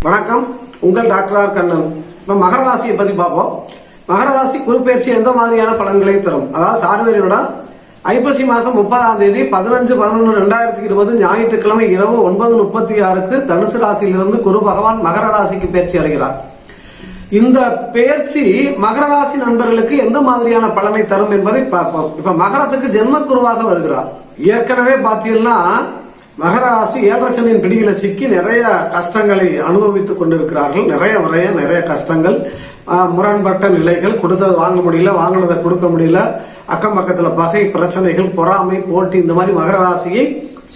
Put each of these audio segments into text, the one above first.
வணக்கம், உங்கள் doctor R Kannan. இப்போ மகர ராசியை பத்தி பார்ப்போம். மகர ராசி குருப்பெயர்ச்சி எந்த மாதிரியான பலன்களை தரும்? அதாவது சார்வரியோட ஐப்பசி மாசம் 30ஆம் தேதி 15/11/2020 ஞாயிற்றுக்கிழமை இரவு 9:36 தனுசு ராசியிலிருந்து குரு பகவான் மகர ராசிக்கு பயிற்சி அடைகிறார். இந்த பெயர்ச்சி மகர ராசி நண்பர்களுக்கு எந்த மாதிரியான பலனை தரும் என்பதை பார்ப்போம். இப்ப மகரத்துக்கு ஜென்ம குருவாக வருகிறார். ஏற்கனவே பார்த்தீங்கன்னா மகர ராசி 7 சனியின் பிடியில சிக்கி நிறைய கஷ்டங்களை அனுபவித்துக் கொண்டிருக்கிறார்கள். நிறைய கஷ்டங்கள், முரண்பட்ட நிலைகள், கொடுத்தது வாங்க முடியல, வாங்கினதை கொடுக்க முடியல, அக்கம் பக்கத்துல பகை, பிரச்சனைகள், பொறாமை, போட்டி, இந்த மாதிரி மகர ராசியை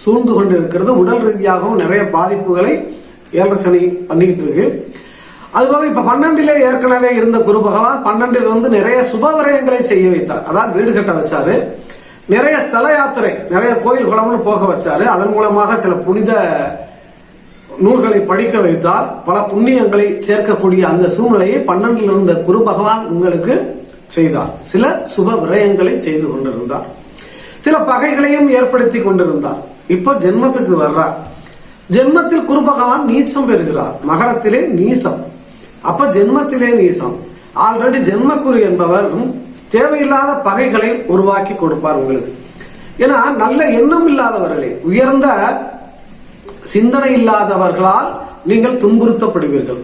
சூழ்ந்து கொண்டு இருக்கிறது. உடல் ரீதியாகவும் நிறைய பாதிப்புகளை 7 சனி பண்ணிக்கிட்டு இருக்கு. அதுபோக இப்ப 12 ஏற்கனவே இருந்த குரு பகவான் 12 நிறைய சுப விரயங்களை செய்ய வைத்தார். அதாவது வீடு கட்ட வச்சாரு, நிறைய ஸ்தல யாத்திரை, நிறைய கோயில் குளம்னு போக வச்சாரு. அதன் மூலமாக சில புனித நூல்களை படிக்க வைத்தார். பல புண்ணியங்களை சேர்க்கக்கூடிய அந்த சூழ்நிலையை 12 இருந்த குரு பகவான் உங்களுக்கு செய்தார். சில சுப விரயங்களை செய்து கொண்டிருந்தார், சில பகைகளையும் ஏற்படுத்தி கொண்டிருந்தார். இப்ப ஜென்மத்துக்கு வர்றார். ஜென்மத்தில் குரு பகவான் நீச்சம் பெறுகிறார். மகரத்திலே நீசம். அப்ப ஜென்மத்திலே நீசம். ஆல்ரெடி ஜென்மக்குரு என்பவர் தேவையில்லாத பகைகளை உருவாக்கி கொடுப்பார் உங்களுக்கு. ஏன்னா நல்ல எண்ணம் இல்லாதவர்களை, உயர்ந்த சிந்தனை இல்லாதவர்களால் நீங்கள் துன்புறுத்தப்படுவீர்கள்.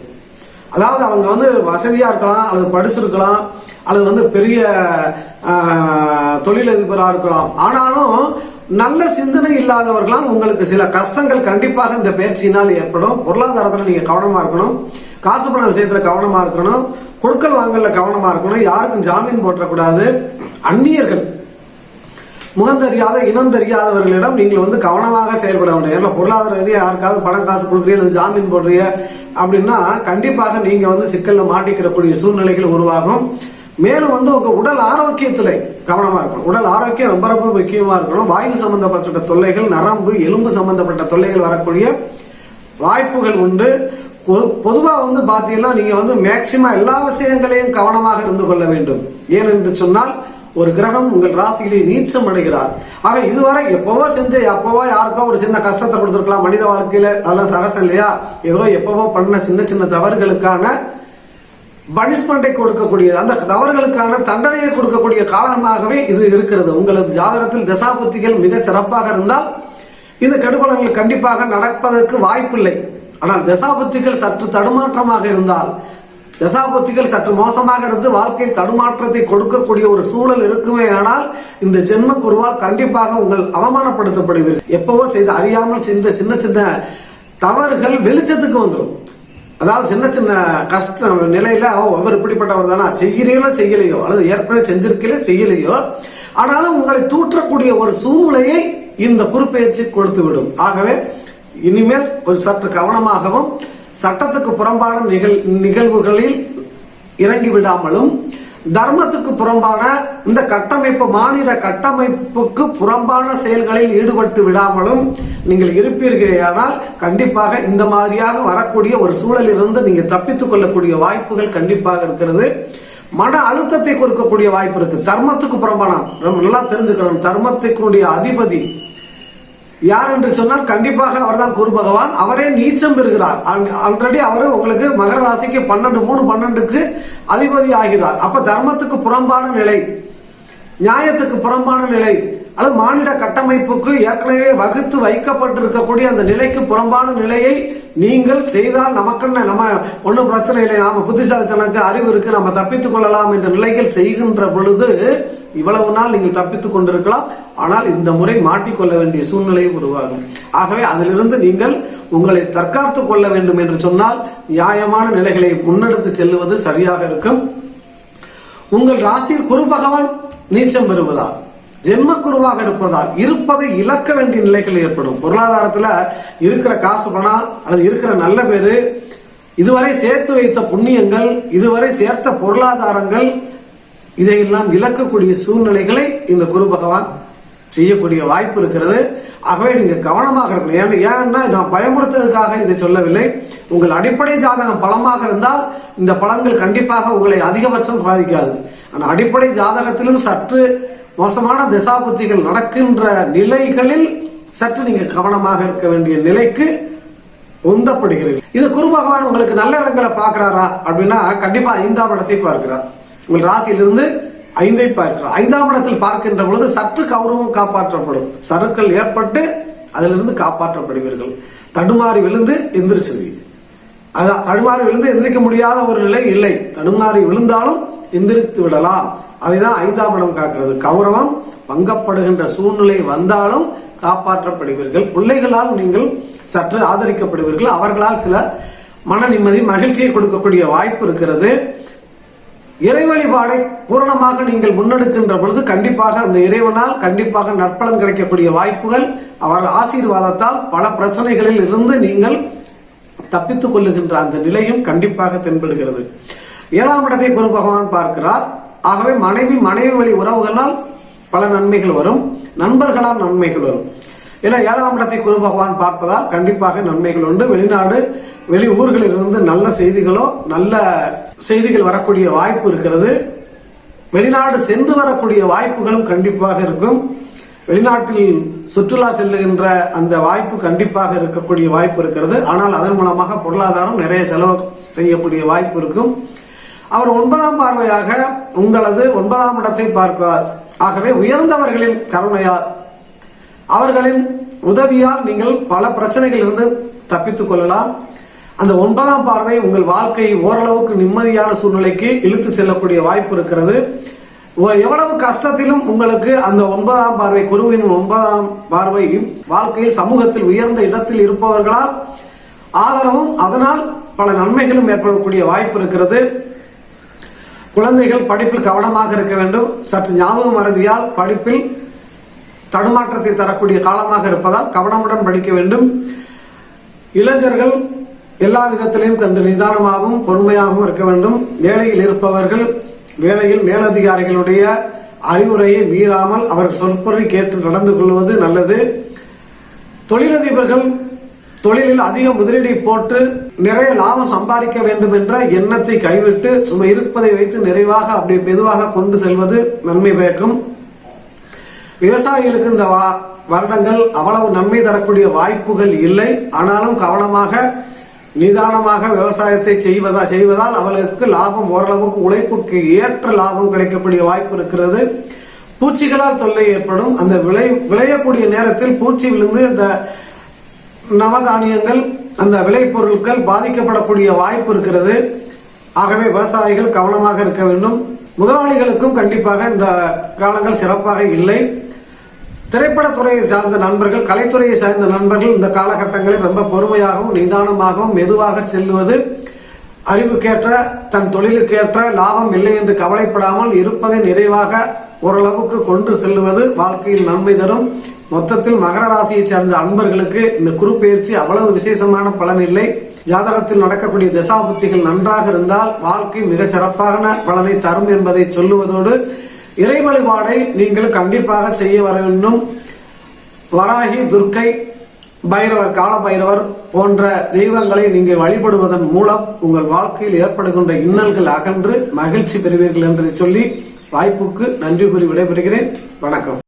அதாவது அவங்க வசதியா இருக்கலாம், அல்லது படிச்சிருக்கலாம், அல்லது பெரிய தொழிலதிபராக இருக்கலாம். ஆனாலும் நல்ல சிந்தனை இல்லாதவர்களால் உங்களுக்கு சில கஷ்டங்கள் கண்டிப்பாக இந்த பயிற்சியினால் ஏற்படும். பொருளாதாரத்தில் நீங்க கவனமா இருக்கணும், காசு பண விஷயத்துல கவனமா இருக்கணும், கொடுக்கல் வாங்கல கவனமா இருக்கணும், யாருக்கும் ஜாமீன் போட்டக்கூடாது. அந்நியர்கள், முகம் தெரியாத இனம் தெரியாதவர்களிடம் நீங்கள் கவனமாக செயல்பட வேண்டும். பொருளாதார ரீதியாக யாருக்காவது பணம் காசு கொடுக்குறீங்க, ஜாமீன் போடுறீங்க அப்படின்னா கண்டிப்பாக நீங்க சிக்கல்ல மாட்டிக்கிறக்கூடிய சூழ்நிலைகள் உருவாகும். மேலும் உங்க உடல் ஆரோக்கியத்துல கவனமா இருக்கணும். உடல் ஆரோக்கியம் ரொம்ப ரொம்ப முக்கியமா இருக்கணும். வாயு சம்பந்தப்பட்ட தொல்லைகள், நரம்பு எலும்பு சம்பந்தப்பட்ட தொல்லைகள் வரக்கூடிய வாய்ப்புகள் உண்டு. பொதுவா பாத்தீங்கன்னா நீங்க மேக்சிமம் எல்லா விஷயங்களையும் கவனமாக இருந்து கொள்ள வேண்டும். ஏனென்று சொன்னால் ஒரு கிரகம் உங்கள் ராசியிலே நீச்சம் அடைகிறார். ஆக இதுவரை எப்பவோ யாருக்கோ ஒரு சின்ன கஷ்டத்தை கொடுத்திருக்கலாம் மனித வாழ்க்கையில, அதெல்லாம் சகசம் இல்லையா? ஏதோ எப்பவோ பண்ண சின்ன தவறுகளுக்கான பனிஷ்மெண்டை கொடுக்கக்கூடிய, அந்த தவறுகளுக்கான தண்டனையை கொடுக்கக்கூடிய காலமாகவே இது இருக்கிறது. உங்களது ஜாதகத்தில் தசாபுத்திகள் மிக சிறப்பாக இருந்தால் இந்த கெடுபலங்கள் கண்டிப்பாக நடப்பதற்கு வாய்ப்பில்லை. ஆனால் தசாபுத்திகள் சற்று தடுமாற்றமாக இருந்தால், தசாபுத்திகள் சற்று மோசமாக இருந்து வாழ்க்கையில் தடுமாற்றத்தை கொடுக்கக்கூடிய ஒரு சூழல் இருக்குமே. ஆனால் இந்த ஜென்ம குருவால் கண்டிப்பாக உங்கள் அவமானப்படுத்தப்படுவீர்கள். எப்பவோ செய்த அறியாமல் செய்த சின்ன தவறுகள் வெளிச்சத்துக்கு வந்துடும். அதாவது சின்ன கஷ்ட நிலையில அவர் இப்படிப்பட்டவர் தானா, செய்கிறீங்களோ செய்யலையோ, அல்லது ஏற்கனவே செஞ்சிருக்கீங்களோ செய்யலையோ, ஆனாலும் உங்களை தூற்றக்கூடிய ஒரு சூழ்நிலையை இந்த குருப்பெயர்ச்சி கொடுத்து விடும். ஆகவே இனிமேல் கொஞ்சம் சற்று கவனமாகவும், சட்டத்துக்கு புறம்பான நிகழ்வுகளில் இறங்கி விடாமலும், தர்மத்துக்கு புறம்பான இந்த கட்டமைப்பு, மாநில கட்டமைப்புக்கு புறம்பான செயல்களில் ஈடுபட்டு விடாமலும் நீங்கள் இருப்பீர்களானால் கண்டிப்பாக இந்த மாதிரியாக வரக்கூடிய ஒரு சூழலில் இருந்து நீங்க தப்பித்துக் கொள்ளக்கூடிய வாய்ப்புகள் கண்டிப்பாக இருக்கிறது. மன அழுத்தத்தை கொடுக்கக்கூடிய வாய்ப்பு இருக்கு. தர்மத்துக்கு புறம்பான, நல்லா தெரிஞ்சுக்கணும், தர்மத்தினுடைய அதிபதி யார் என்று சொன்னால் கண்டிப்பாக அவர் தான் குரு பகவான். அவரே நீச்சம் பெறுகிறார். ஆல்ரெடி அவரு உங்களுக்கு மகர ராசிக்கு 12 அதிபதி ஆகிறார். அப்ப தர்மத்துக்கு புறம்பான நிலை, நியாயத்துக்கு புறம்பான நிலை, அல்லது மாநில கட்டமைப்புக்கு ஏற்கனவே வகுத்து வைக்கப்பட்டிருக்கக்கூடிய அந்த நிலைக்கு புறம்பான நிலையை நீங்கள் செய்தால் நமக்குன்னு நம்ம ஒன்றும் பிரச்சனை இல்லை, நாம புத்திசாலித்தனக்கு அறிவு இருக்கு, நம்ம தப்பித்துக் கொள்ளலாம் என்ற நிலைகள் செய்கின்ற பொழுது இவ்வளவு நாள் நீங்கள் தப்பித்துக் கொண்டிருக்கலாம். ஆனால் இந்த முறை மாட்டிக்கொள்ள வேண்டிய சூழ்நிலை உருவாகும். ஆகவே அதிலிருந்து நீங்கள் உங்களை தற்காத்துக் கொள்ள வேண்டும் என்று சொன்னால் நியாயமான நிலைகளை முன்னெடுத்து செல்லுவது சரியாக இருக்கும். உங்கள் ராசியில் குரு பகவான் நீச்சம் பெறுவதால், ஜென்ம குருவாக இருப்பதால் இருப்பதை இழக்க வேண்டிய நிலைகள் ஏற்படும். பொருளாதாரத்துல இருக்கிற காசு பணம், அல்லது இருக்கிற நல்ல பேரு, இதுவரை சேர்த்து வைத்த புண்ணியங்கள், இதுவரை சேர்த்த பொருளாதாரங்கள், இதையெல்லாம் இழக்கக்கூடிய சூழ்நிலைகளை இந்த குரு பகவான் செய்யக்கூடிய வாய்ப்பு இருக்கிறது. ஆகவே நீங்க கவனமாக இருக்கணும். ஏன்னா நான் பயமுறுத்ததுக்காக இதை சொல்லவில்லை. உங்கள் அடிப்படை ஜாதகம் பலமாக இருந்தால் இந்த பலன்கள் கண்டிப்பாக உங்களை அதிகபட்சம் பாதிக்காது. ஆனால் அடிப்படை ஜாதகத்திலும் சற்று மோசமான திசாபுத்திகள் நடக்கின்ற நிலைகளில் சற்று நீங்க கவனமாக இருக்க வேண்டிய நிலைக்கு உந்தப்படுகிறீர்கள். இது குரு பகவான் உங்களுக்கு நல்ல இடங்களை பார்க்கிறாரா அப்படின்னா கண்டிப்பா 5ஆம் இடத்தை பார்க்கிறார். உங்கள் ராசியிலிருந்து 5ஐ பார்க்கிறார். 5ஆம் இடத்தில் பார்க்கின்ற பொழுது சற்று கௌரவம் காப்பாற்றப்படும். சறுக்கள் ஏற்பட்டு அதிலிருந்து காப்பாற்றப்படுவீர்கள். தடுமாறி விழுந்து எந்திரிச்சிருவீங்க. அதான் தடுமாறி விழுந்து எந்திரிக்க முடியாத ஒரு நிலை இல்லை. தடுமாறி விழுந்தாலும் எந்திரித்து விடலாம். அதுதான் 5ஆம் இடம் காக்கிறது. கௌரவம் பங்கப்படுகின்ற சூழ்நிலை வந்தாலும் காப்பாற்றப்படுவீர்கள். பிள்ளைகளால் நீங்கள் சற்று ஆதரிக்கப்படுவீர்கள். அவர்களால் சில மன நிம்மதி மகிழ்ச்சியை கொடுக்கக்கூடிய வாய்ப்பு இருக்கிறது. இறை வழிபாடை பூரணமாக நீங்கள் முன்னெடுக்கின்ற பொழுது கண்டிப்பாக அந்த இறைவனால் கண்டிப்பாக நற்பலன் கிடைக்கக்கூடிய வாய்ப்புகள், அவர் ஆசீர்வாதத்தால் பல பிரச்சனைகளில் இருந்து நீங்கள் தப்பித்துக் கொள்ளுகின்ற அந்த நிலையும் கண்டிப்பாக தென்படுகிறது. 7ஆம் இடத்தை குரு பகவான் பார்க்கிறார். ஆகவே மனைவி வழி உறவுகளால் பல நன்மைகள் வரும், நண்பர்களால் நன்மைகள் வரும். ஏன்னா 7ஆம் இடத்தை குரு பகவான் பார்ப்பதால் கண்டிப்பாக நன்மைகள் உண்டு. வெளிநாடு வெளி ஊர்களில் இருந்து நல்ல செய்திகளோ நல்ல செய்திகள் வரக்கூடிய வாய்ப்பு இருக்கிறது. வெளிநாடு சென்று வரக்கூடிய வாய்ப்புகளும் கண்டிப்பாக இருக்கும். வெளிநாட்டில் சுற்றுலா செல்லுகின்ற அந்த வாய்ப்பு கண்டிப்பாக இருக்கக்கூடிய வாய்ப்பு இருக்கிறது. ஆனால் அதன் மூலமாக பொருளாதாரம் நிறைய செலவு செய்யக்கூடிய வாய்ப்பு இருக்கும். அவர் 9ஆம் பார்வையாக உங்களது 9ஆம் இடத்தை பார்க்கிறார். ஆகவே உயர்ந்தவர்களின் கருணையால் அவர்களின் உதவியால் நீங்கள் பல பிரச்சனைகளில் இருந்து தப்பித்துக் கொள்ளலாம். அந்த 9ஆம் பார்வை உங்கள் வாழ்க்கையை ஓரளவுக்கு நிம்மதியான சூழ்நிலைக்கு இழுத்து செல்லக்கூடிய வாய்ப்பு இருக்கிறது. எவ்வளவு கஷ்டத்திலும் உங்களுக்கு அந்த 9ஆம் பார்வை, குருவின் 9ஆம் பார்வை வாழ்க்கையில் சமூகத்தில் உயர்ந்த இடத்தில் இருப்பவர்களால் ஆதரவும் அதனால் பல நன்மைகளும் ஏற்படக்கூடிய வாய்ப்பு இருக்கிறது. குழந்தைகள் படிப்பில் கவனமாக இருக்க வேண்டும். சற்று ஞாபக மறதியால் படிப்பில் தடுமாற்றத்தை தரக்கூடிய காலமாக இருப்பதால் கவனமுடன் படிக்க வேண்டும். இளைஞர்கள் எல்லா விதத்திலையும் கண்டு நிதானமாகவும் பொறுமையாகவும் இருக்க வேண்டும். வேலையில் இருப்பவர்கள் வேலையில் மேலதிகாரிகளுடைய அறிவுரையை மீறாமல் அவர் சொற்பொருளை கேட்டு நடந்து கொள்வது நல்லது. தொழிலதிபர்கள் தொழிலில் அதிக முதலீடை போட்டு நிறைய லாபம் சம்பாதிக்க வேண்டும் என்ற எண்ணத்தை கைவிட்டு சும்மா இருப்பதை வைத்து நிறைவாக அப்படி மெதுவாக கொண்டு செல்வது நன்மை பயக்கும். விவசாயிகளுக்கு இந்த வருடங்கள் அவ்வளவு நன்மை தரக்கூடிய வாய்ப்புகள் இல்லை. ஆனாலும் கவனமாக நிதானமாக விவசாயத்தை செய்வதால் அவர்களுக்கு லாபம் ஓரளவுக்கு உழைப்புக்கு ஏற்ற லாபம் கிடைக்கக்கூடிய வாய்ப்பு இருக்கிறது. பூச்சிகளால் தொல்லை ஏற்படும். அந்த விளையக்கூடிய நேரத்தில் பூச்சி விழுந்து இந்த நவதானியங்கள் அந்த விளைபொருட்கள் பாதிக்கப்படக்கூடிய வாய்ப்பு இருக்கிறது. ஆகவே விவசாயிகள் கவனமாக இருக்க வேண்டும். முதலாளிகளுக்கும் கண்டிப்பாக இந்த காலங்கள் சிறப்பாக இல்லை. திரைப்படத்துறையை சார்ந்த நண்பர்கள், கலைத்துறையை சார்ந்த நண்பர்கள் இந்த காலகட்டங்களில் ரொம்ப பொறுமையாகவும் நிதானமாகவும் மெதுவாக செல்லுவது, அறிவுக்கேற்ற தன் தொழிலுக்கேற்ற லாபம் இல்லை என்று கவலைப்படாமல் இருப்பதை நிறைவாக ஓரளவுக்கு கொண்டு செல்லுவது வாழ்க்கையில் நன்மை தரும். மொத்தத்தில் மகர ராசியை சார்ந்த அன்பர்களுக்கு இந்த குரு பயிற்சி அவ்வளவு விசேஷமான பலன் இல்லை. ஜாதகத்தில் நடக்கக்கூடிய தசாபுத்திகள் நன்றாக இருந்தால் வாழ்க்கை மிக சிறப்பான பலனை தரும் என்பதை சொல்லுவதோடு இறை வழிபாடை நீங்கள் கண்டிப்பாக செய்ய வர வேண்டும். வராகி, துர்க்கை, பைரவர், கால பைரவர் போன்ற தெய்வங்களை நீங்கள் வழிபடுவதன் மூலம் உங்கள் வாழ்க்கையில் ஏற்படுகின்ற இன்னல்கள் அகன்று மகிழ்ச்சி பெறுவீர்கள் என்று சொல்லி வாய்ப்புக்கு நன்றி கூறி விடைபெறுகிறேன். வணக்கம்.